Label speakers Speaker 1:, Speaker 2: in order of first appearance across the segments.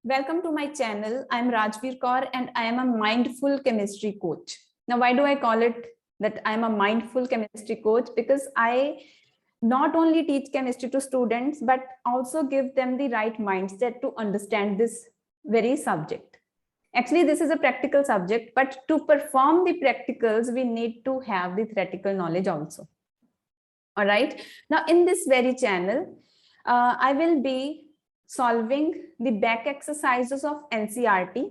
Speaker 1: Welcome to my channel. I'm Rajveer Kaur and I am a mindful chemistry coach. Now, why do I call it that I'm a mindful chemistry coach? Because I not only teach chemistry to students, but also give them the right mindset to understand this very subject. Actually, this is a practical subject, but to perform the practicals, we need to have the theoretical knowledge also. All right. Now, in this very channel, I will be solving the back exercises of NCERT,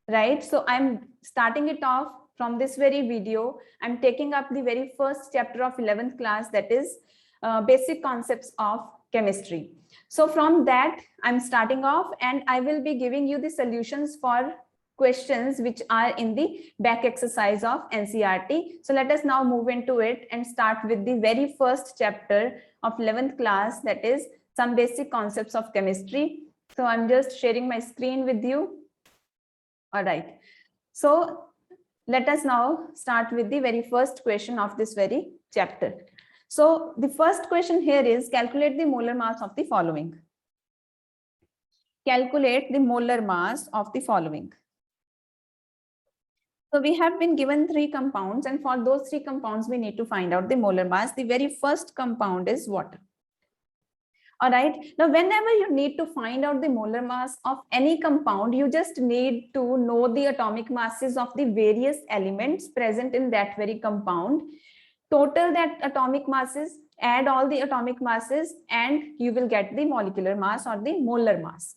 Speaker 1: right? So I'm starting it off from this very video. I'm taking up the very first chapter of 11th class, that is basic concepts of chemistry. So from that, I'm starting off and I will be giving you the solutions for questions which are in the back exercise of NCERT. So let us now move into it and start with the very first chapter of 11th class, that is some basic concepts of chemistry. So I'm just sharing my screen with you. All right. So let us now start with the very first question of this very chapter. So the first question here is calculate the molar mass of the following. Calculate the molar mass of the following. So we have been given 3 compounds, and for those 3 compounds, we need to find out the molar mass. The very first compound is water. All right. Now, whenever you need to find out the molar mass of any compound, you just need to know the atomic masses of the various elements present in that very compound. Total that atomic masses, add all the atomic masses, and you will get the molecular mass or the molar mass.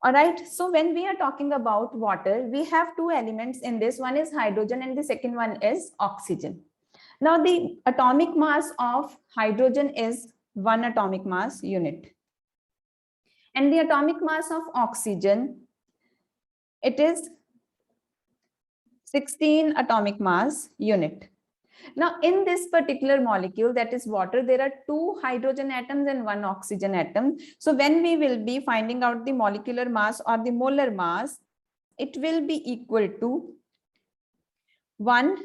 Speaker 1: All right. So when we are talking about water, we have 2 elements in this. One is hydrogen and the second one is oxygen. Now, the atomic mass of hydrogen is 1 atomic mass unit. And the atomic mass of oxygen, it is 16 atomic mass unit. Now, in this particular molecule, that is water, there are 2 hydrogen atoms and 1 oxygen atom. So when we will be finding out the molecular mass or the molar mass, it will be equal to 1,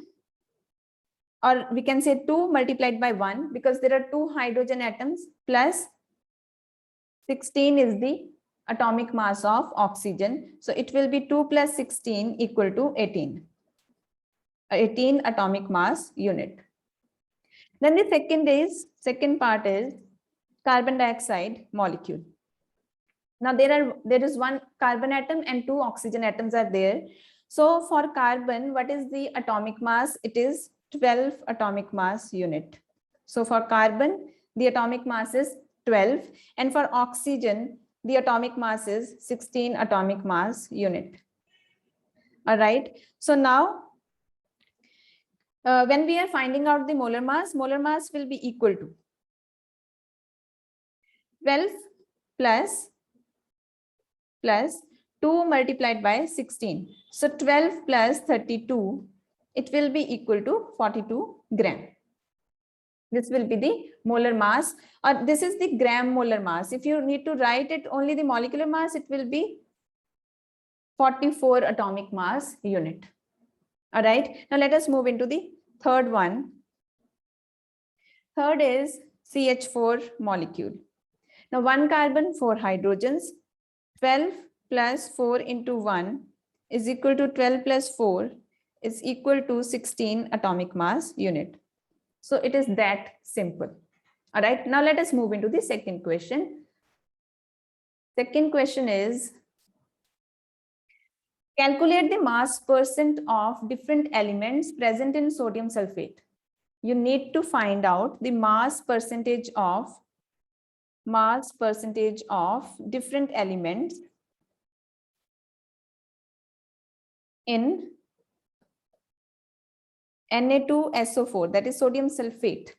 Speaker 1: or we can say 2 multiplied by 1, because there are 2 hydrogen atoms, plus 16 is the atomic mass of oxygen. So it will be 2 plus 16 equal to 18. 18 atomic mass unit. Then the second part is carbon dioxide molecule. Now there is 1 carbon atom and 2 oxygen atoms are there. So for carbon, what is the atomic mass? It is 12 atomic mass unit. So for carbon, the atomic mass is 12, and for oxygen, the atomic mass is 16 atomic mass unit. All right. So now, when we are finding out the molar mass will be equal to 12 plus 2 multiplied by 16. So 12 plus 32, it will be equal to 42 gram. This will be the molar mass, or this is the gram molar mass. If you need to write it only the molecular mass, it will be 44 atomic mass unit. All right. Now let us move into the third one. Third is CH4 molecule. Now 1 carbon, 4 hydrogens. 12 plus 4 into 1 is equal to 12 plus 4 is equal to 16 atomic mass unit. So it is that simple. All right. Now let us move into the second question. Second question is calculate the mass percent of different elements present in sodium sulfate. You need to find out the mass percentage of different elements in Na2SO4, that is sodium sulfate.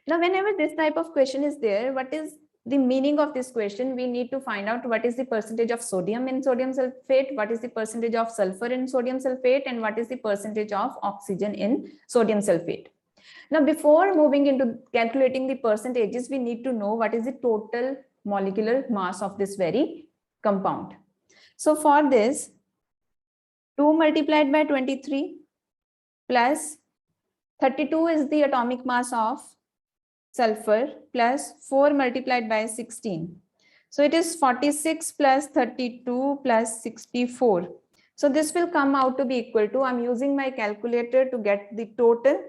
Speaker 1: Now, whenever this type of question is there, what is the meaning of this question? We need to find out what is the percentage of sodium in sodium sulfate, what is the percentage of sulfur in sodium sulfate, and what is the percentage of oxygen in sodium sulfate. Now, before moving into calculating the percentages, we need to know what is the total molecular mass of this very compound. So for this, 2 multiplied by 23 plus 32 is the atomic mass of sulfur, plus 4 multiplied by 16. So it is 46 plus 32 plus 64. So this will come out to be equal to, I'm using my calculator to get the total.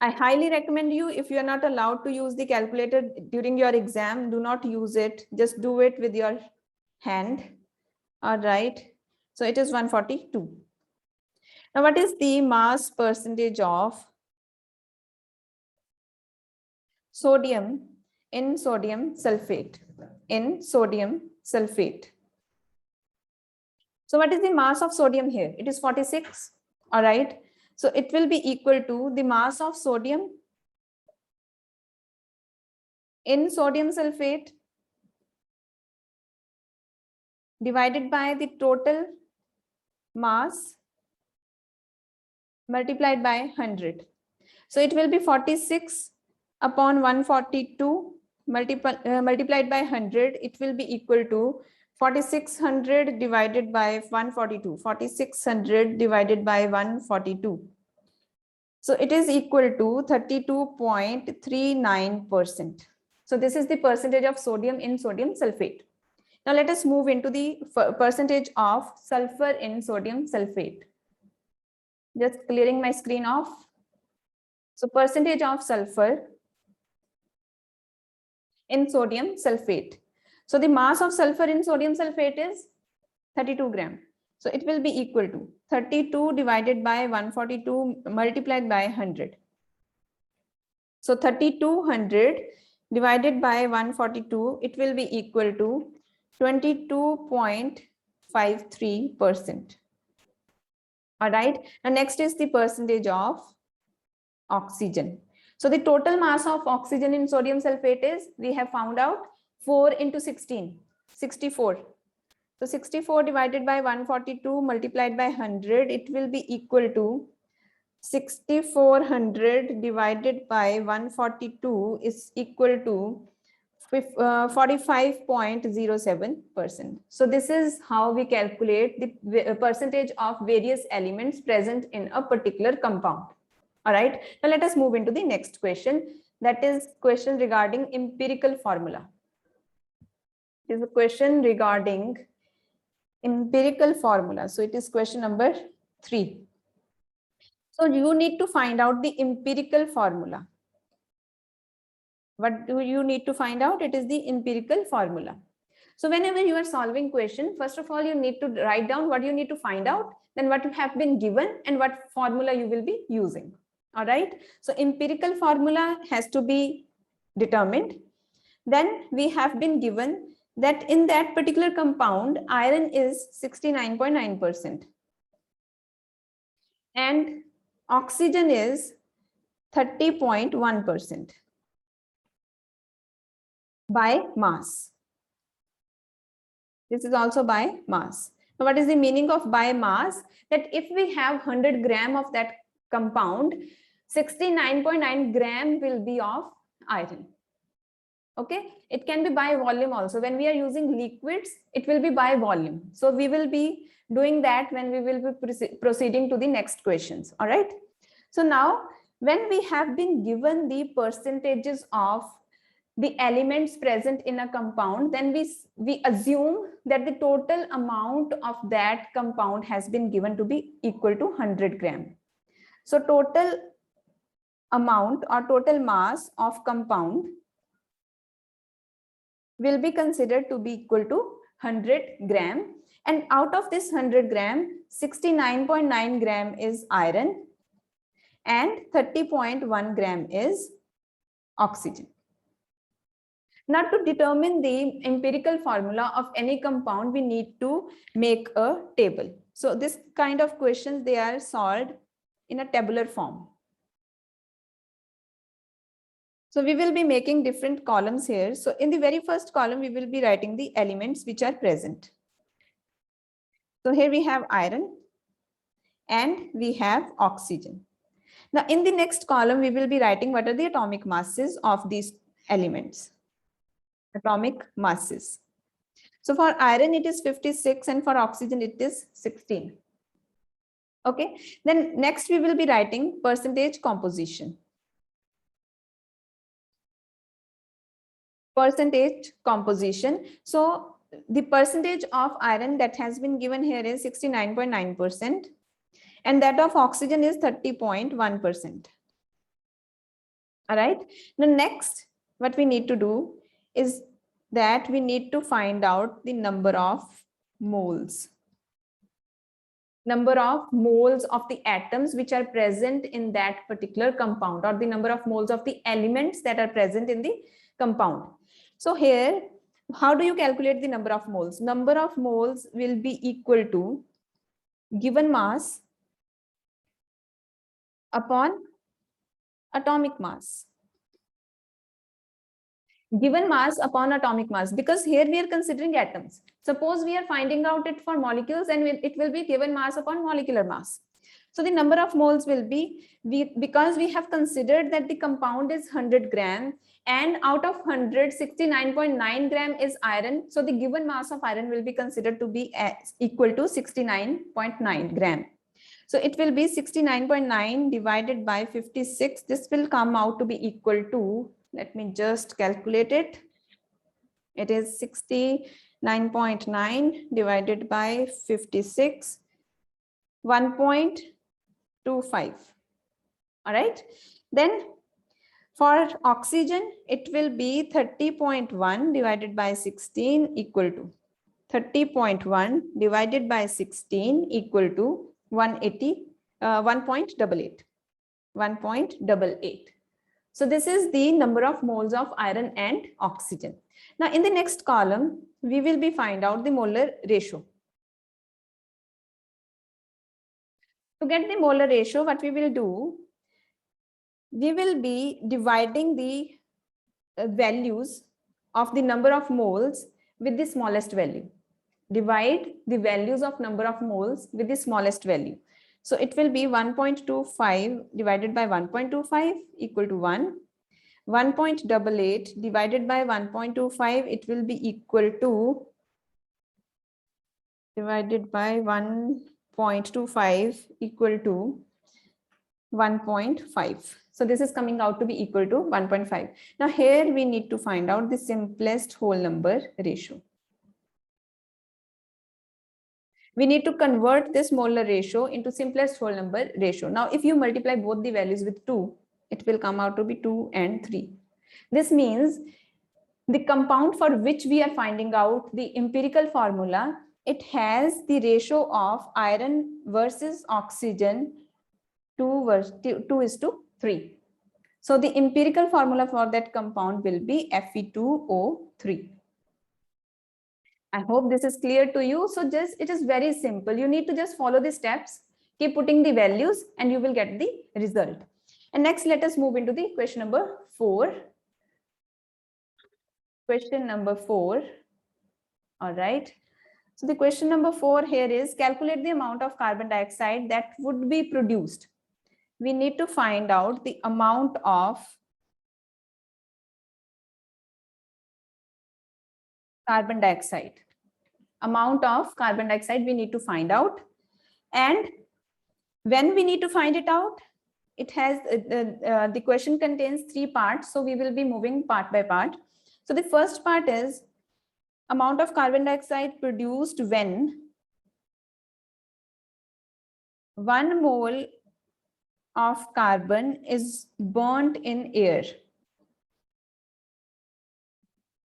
Speaker 1: I highly recommend you, if you are not allowed to use the calculator during your exam, do not use it. Just do it with your hand. All right. So it is 142. Now, what is the mass percentage of sodium in sodium sulfate? In sodium sulfate. So what is the mass of sodium here? It is 46. All right. So it will be equal to the mass of sodium in sodium sulfate divided by the total mass multiplied by 100. So it will be 46 upon 142 multiplied by 100. It will be equal to 4600 divided by 142. 4600 divided by 142. So it is equal to 32.39%. So this is the percentage of sodium in sodium sulfate. Now let us move into the percentage of sulfur in sodium sulfate. Just clearing my screen off. So percentage of sulfur in sodium sulfate. So the mass of sulfur in sodium sulfate is 32 gram. So it will be equal to 32 divided by 142 multiplied by 100. So 3200 divided by 142, it will be equal to 22.53%. All right. Now next is the percentage of oxygen. So the total mass of oxygen in sodium sulfate is, we have found out, 4 into 16, 64. So 64 divided by 142 multiplied by 100, it will be equal to 6400 divided by 142 is equal to 45.07%. So this is how we calculate the percentage of various elements present in a particular compound. All right. Now let us move into the next question. That is question regarding empirical formula. It is a question regarding empirical formula. So it is question number 3. So you need to find out the empirical formula. What do you need to find out? It is the empirical formula. So whenever you are solving question, first of all, you need to write down what you need to find out, then what you have been given and what formula you will be using. All right. So empirical formula has to be determined. Then we have been given that in that particular compound, iron is 69.9% and oxygen is 30.1% by mass. This is also by mass. Now, what is the meaning of by mass? That if we have 100 gram of that compound, 69.9 gram will be of iron. Okay, it can be by volume also. When we are using liquids, it will be by volume. So we will be doing that when we will be proceeding to the next questions. All right. So now when we have been given the percentages of the elements present in a compound, then we assume that the total amount of that compound has been given to be equal to 100 gram. So total amount or total mass of compound will be considered to be equal to 100 gram. And out of this 100 gram, 69.9 gram is iron and 30.1 gram is oxygen. Now to determine the empirical formula of any compound, we need to make a table. So this kind of questions, they are solved in a tabular form. So we will be making different columns here. So in the very first column, we will be writing the elements which are present. So here we have iron and we have oxygen. Now in the next column, we will be writing what are the atomic masses of these elements. Atomic masses. So for iron, it is 56 and for oxygen, it is 16. Okay. Then next we will be writing percentage composition. percentage composition. So the percentage of iron that has been given here is 69.9%, and that of oxygen is 30.1%. All right. The next, what we need to do is that we need to find out the number of moles. Number of moles of the atoms which are present in that particular compound, or the number of moles of the elements that are present in the compound. So here, how do you calculate the number of moles? Number of moles will be equal to given mass upon atomic mass. Given mass upon atomic mass, because here we are considering atoms. Suppose we are finding out it for molecules, and it will be given mass upon molecular mass. So the number of moles will be, because we have considered that the compound is 100 gram, and out of 100, 69.9 gram is iron. So the given mass of iron will be considered to be equal to 69.9 gram. So it will be 69.9 divided by 56. This will come out to be equal to, let me just calculate it. It is 69.9 divided by 56, 1.25. All right. Then for oxygen, it will be 30.1 divided by 16 equal to 30.1 divided by 16 equal to 1.88. 1.88. So this is the number of moles of iron and oxygen. Now in the next column, we will be find out the molar ratio. To get the molar ratio, what we will do, we will be dividing the values of the number of moles with the smallest value. Divide the values of number of moles with the smallest value. So it will be 1.25 divided by 1.25 equal to 1. 1.88 divided by 1.25, it will be equal to, divided by 1.25 equal to 1.5. So this is coming out to be equal to 1.5. Now here we need to find out the simplest whole number ratio. We need to convert this molar ratio into simplest whole number ratio. Now, if you multiply both the values with 2, it will come out to be 2 and 3. This means the compound for which we are finding out the empirical formula, it has the ratio of iron versus oxygen 2:3. So the empirical formula for that compound will be Fe2O3. I hope this is clear to you. So it is very simple. You need to just follow the steps, keep putting the values, and you will get the result. And next, let us move into the question number 4. Question number 4. All right. So the question number 4 here is, calculate the amount of carbon dioxide that would be produced. We need to find out the amount of carbon dioxide. Amount of carbon dioxide we need to find out. And when we need to find it out, it has the question contains 3 parts. So we will be moving part by part. So the first part is amount of carbon dioxide produced when 1 mole of carbon is burnt in air.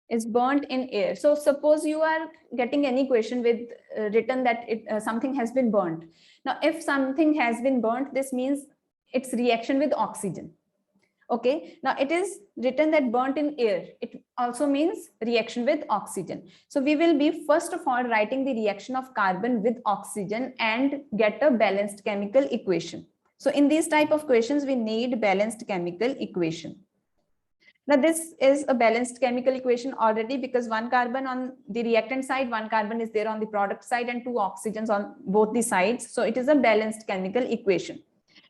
Speaker 1: Is burnt in air. So suppose you are getting any question with written that something has been burnt. Now, if something has been burnt, this means its reaction with oxygen. Okay. Now it is written that burnt in air. It also means reaction with oxygen. So we will be first of all writing the reaction of carbon with oxygen and get a balanced chemical equation. So in these type of questions, we need balanced chemical equation. Now this is a balanced chemical equation already, because 1 carbon on the reactant side, 1 carbon is there on the product side, and 2 oxygens on both the sides. So it is a balanced chemical equation.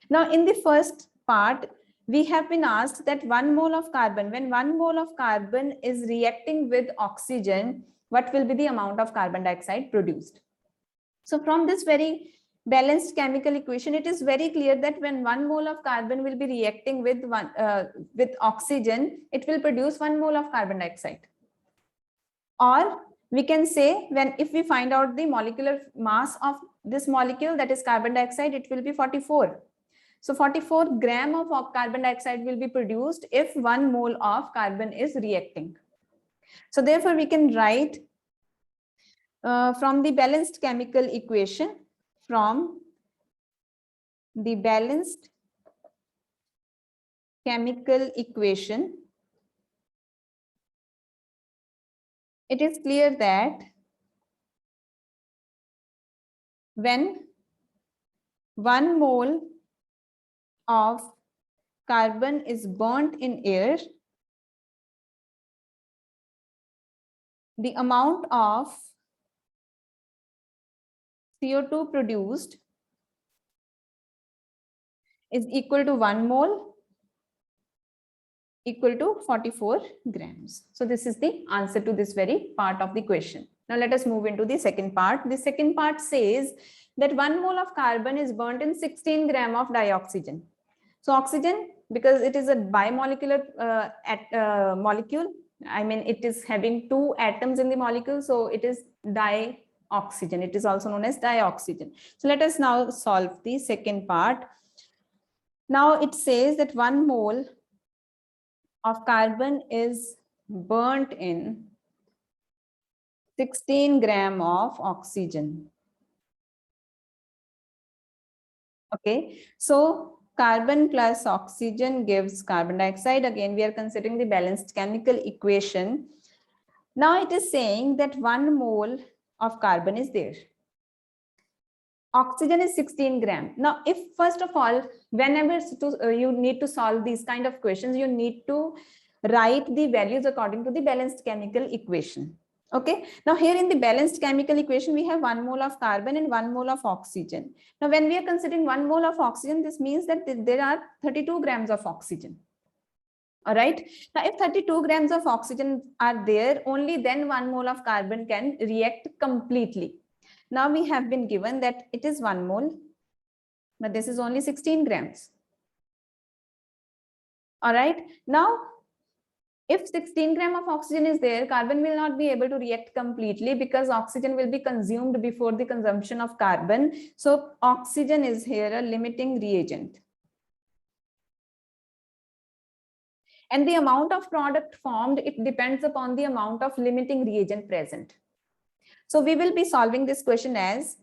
Speaker 1: Now in the first part, we have been asked that 1 mole of carbon, when 1 mole of carbon is reacting with oxygen, what will be the amount of carbon dioxide produced? So from this very balanced chemical equation, it is very clear that when 1 mole of carbon will be reacting with oxygen, it will produce 1 mole of carbon dioxide. Or we can say, when if we find out the molecular mass of this molecule, that is carbon dioxide, it will be 44. So 44 gram of carbon dioxide will be produced if 1 mole of carbon is reacting. So therefore we can write from the balanced chemical equation, from the balanced chemical equation, it is clear that when 1 mole of carbon is burnt in air, the amount of CO2 produced is equal to 1 mole equal to 44 grams. So this is the answer to this very part of the question. Now let us move into the second part. The second part says that 1 mole of carbon is burnt in 16 gram of dioxygen. So oxygen, because it is a bimolecular molecule, I mean it is having 2 atoms in the molecule, so it is dioxygen. It is also known as dioxygen. So let us now solve the second part. Now it says that 1 mole of carbon is burnt in 16 gram of oxygen. Okay, so carbon plus oxygen gives carbon dioxide. Again, we are considering the balanced chemical equation. Now it is saying that 1 mole of carbon is there. Oxygen is 16 gram. Now, if first of all, whenever you need to solve these kind of questions, you need to write the values according to the balanced chemical equation. Okay, now here in the balanced chemical equation, we have 1 mole of carbon and 1 mole of oxygen. Now, when we are considering 1 mole of oxygen, this means that there are 32 grams of oxygen. All right. Now, if 32 grams of oxygen are there, only then 1 mole of carbon can react completely. Now we have been given that it is 1 mole, but this is only 16 grams. All right. Now, if 16 gram of oxygen is there, carbon will not be able to react completely because oxygen will be consumed before the consumption of carbon. So oxygen is here a limiting reagent. And the amount of product formed, it depends upon the amount of limiting reagent present. So we will be solving this question as,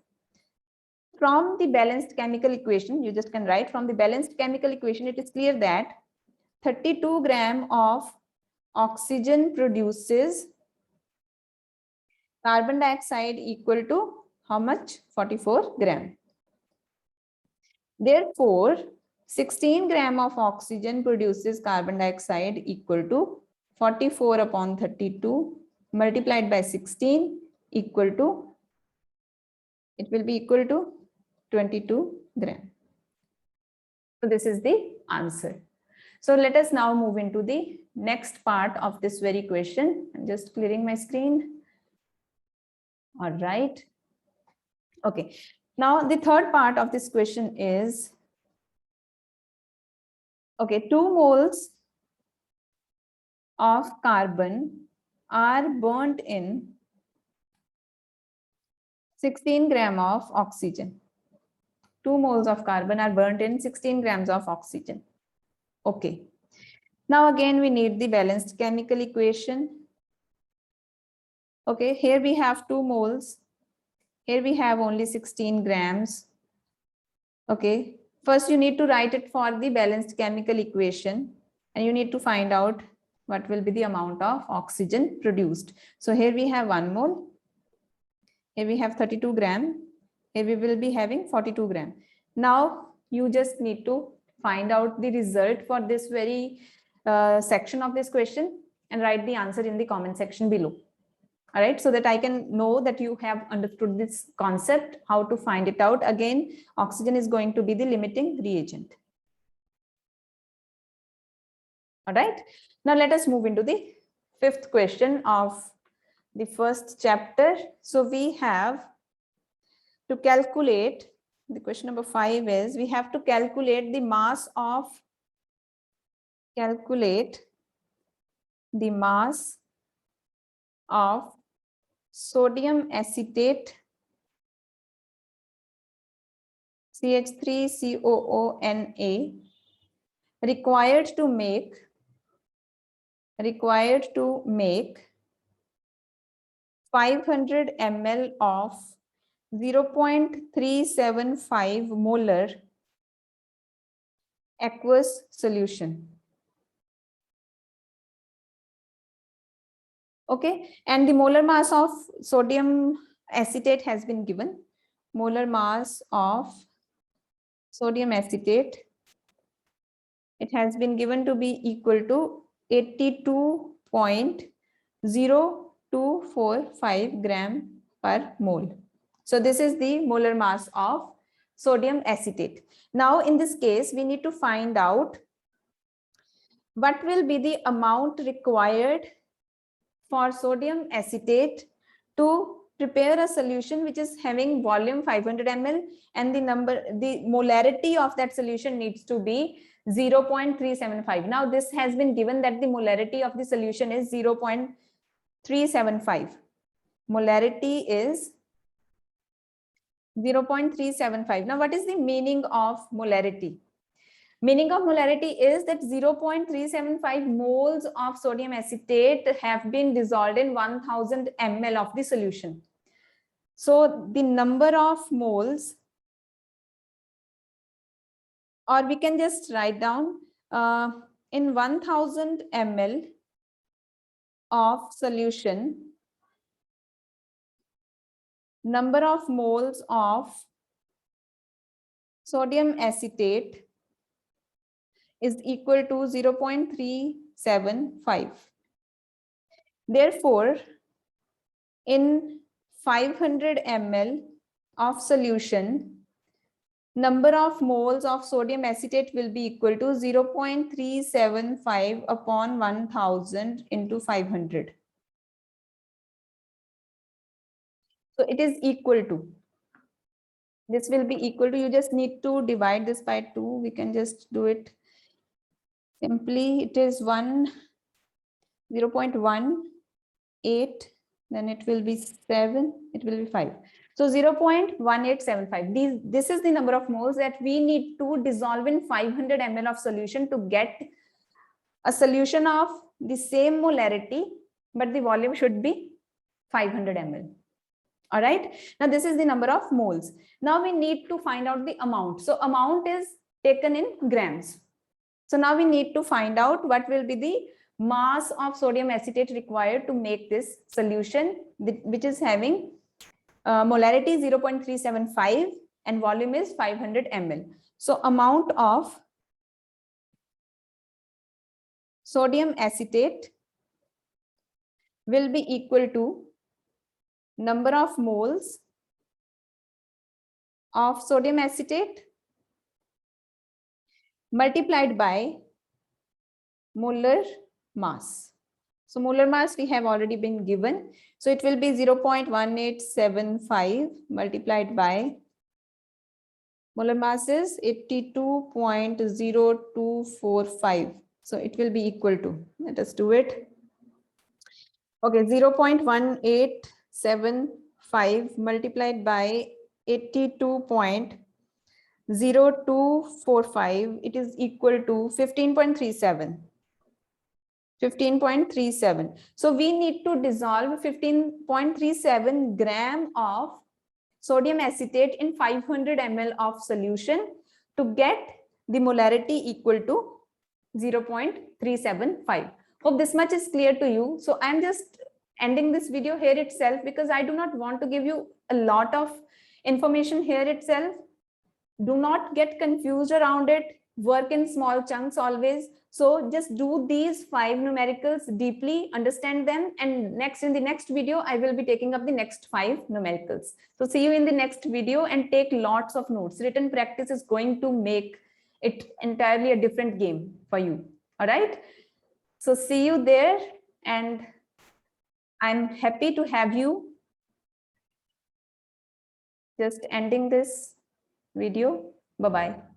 Speaker 1: from the balanced chemical equation, you just can write from the balanced chemical equation, it is clear that 32 gram of oxygen produces carbon dioxide equal to how much? 44 gram. Therefore, 16 gram of oxygen produces carbon dioxide equal to 44 upon 32 multiplied by 16 equal to, it will be equal to 22 gram. So this is the answer. So let us now move into the next part of this very question. I'm just clearing my screen. All right. Okay. Now the third part of this question is, okay, 2 moles of carbon are burnt in 16 gram of oxygen. 2 moles of carbon are burnt in 16 grams of oxygen. Okay. Now again, we need the balanced chemical equation. Okay, here we have 2 moles. Here we have only 16 grams. Okay, first you need to write it for the balanced chemical equation and you need to find out what will be the amount of oxygen produced. So here we have 1 mole. Here we have 32 gram. Here we will be having 42 gram. Now you just need to find out the result for this very section of this question and write the answer in the comment section below. All right, so that I can know that you have understood this concept, how to find it out. Again, oxygen is going to be the limiting reagent. All right, now let us move into the fifth question of the first chapter. So we have to calculate, the question number 5 is, we have to calculate the mass of, sodium acetate CH3COONA required to make 500 ml of 0.375 molar aqueous solution. Okay, and the molar mass of sodium acetate has been given. Molar mass of sodium acetate, it has been given to be equal to 82.0245 gram per mole. So this is the molar mass of sodium acetate. Now in this case, we need to find out what will be the amount required for sodium acetate to prepare a solution which is having volume 500 ml and the molarity of that solution needs to be 0.375. Now this has been given that the molarity of the solution is 0.375. Molarity is 0.375. Now what is the meaning of molarity? Meaning of molarity is that 0.375 moles of sodium acetate have been dissolved in 1000 ml of the solution. So the number of moles, or we can just write down in 1000 ml of solution, number of moles of sodium acetate is equal to 0.375. Therefore, in 500 ml of solution, number of moles of sodium acetate will be equal to 0.375 upon 1000 into 500. So it is equal to, this will be equal to, you just need to divide this by 2. We can just do it simply. It is 0.18, then it will be 7, it will be 5. So 0.1875. This is the number of moles that we need to dissolve in 500 ml of solution to get a solution of the same molarity, but the volume should be 500 ml. All right. Now this is the number of moles. Now we need to find out the amount. So amount is taken in grams. So now we need to find out what will be the mass of sodium acetate required to make this solution, which is having molarity 0.375 and volume is 500 ml. So amount of sodium acetate will be equal to number of moles of sodium acetate multiplied by molar mass. So molar mass we have already been given. So it will be 0.1875 multiplied by molar mass is 82.0245. So it will be equal to, let us do it. Okay, 0.1875 multiplied by 82.0245, it is equal to 15.37. 15.37. So we need to dissolve 15.37 gram of sodium acetate in 500 ml of solution to get the molarity equal to 0.375. Hope this much is clear to you. So I'm just ending this video here itself because I do not want to give you a lot of information here itself. Do not get confused around it. Work in small chunks always. So just do these 5 numericals deeply, understand them, and in the next video, I will be taking up the next 5 numericals. So see you in the next video and take lots of notes. Written practice is going to make it entirely a different game for you. All right. So see you there, and I'm happy to have you. Just ending this video. Bye-bye.